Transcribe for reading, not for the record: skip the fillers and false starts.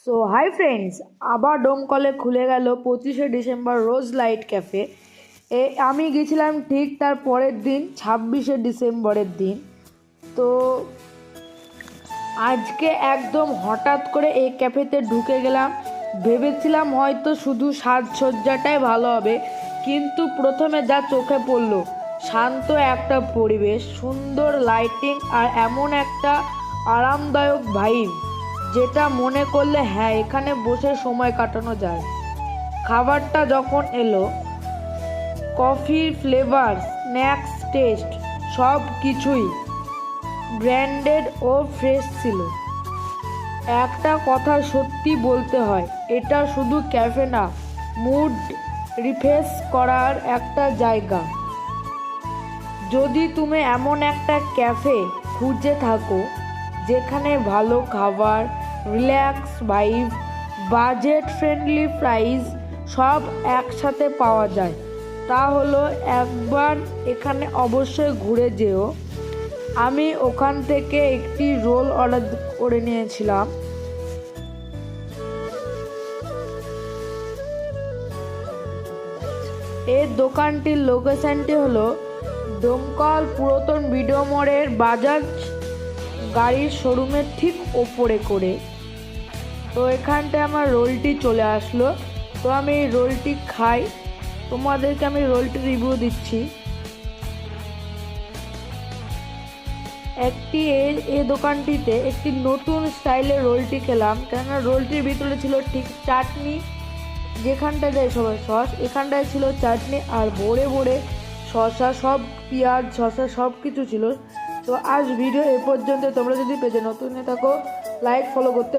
So hi friends, আবার ডোমকলে খুলে গেল 25শে ডিসেম্বর রোজ লাইট ক্যাফে। আমি গেছিলাম ঠিক তার পরের দিন 26শে ডিসেম্বরের দিন। তো আজকে একদম হঠাৎ করে এই ক্যাফেতে ঢুকে গেলাম। ভেবেছিলাম হয়তো শুধু সাজসজ্জাটাই ভালো হবে, কিন্তু প্রথমে যা চোখে পড়লো শান্ত একটা পরিবেশ, সুন্দর লাইটিং আর এমন একটা আরামদায়ক ভাইব যেটা মনে করলে হ্যাঁ এখানে বসে সময় কাটানো যায়। খাবারটা যখন এলো, কফির ফ্লেভার, স্ন্যাক্স, টেস্ট সব কিছুই ব্র্যান্ডেড ও ফ্রেশ ছিল। একটা কথা সত্যি বলতে হয়, এটা শুধু ক্যাফে না, মুড রিফ্রেশ করার একটা জায়গা। যদি তুমি এমন একটা ক্যাফে খুঁজে থাকো যেখানে ভালো খাবার, relax vibe, budget friendly price সব একসাথে পাওয়া যায়, তাহলে একবার এখানে অবশ্যই ঘুরে যেও। আমি ওখান থেকে একটি রোল অর্ডার করে নিয়েছিলাম। এই দোকানটির লোকেশনটি হলো ডোমকল পুরাতন ভিডিও মোড়ের বাজাজ গাড়ির শোরুমের ঠিক ওপরে করে। তো এখানটায় আমার রোলটি চলে আসলো। তো আমি এই রোলটি খাই, তোমাদেরকে আমি রোলটি রিভিউ দিচ্ছি। এই দোকানটিতে একটি নতুন স্টাইলের রোলটি খেলাম, কেননা রোলটির ভিতরে ছিল ঠিক চাটনি, যেখানটায় দেয় সবাই সস, এখানটায় ছিল চাটনি আর ভরে ভরে শসা, সব পেঁয়াজ শসা সব কিছু ছিল। তো আজ ভিডিও এ পর্যন্ত। তোমরা যদি পেজে নতুন থাকো, লাইক ফলো করতে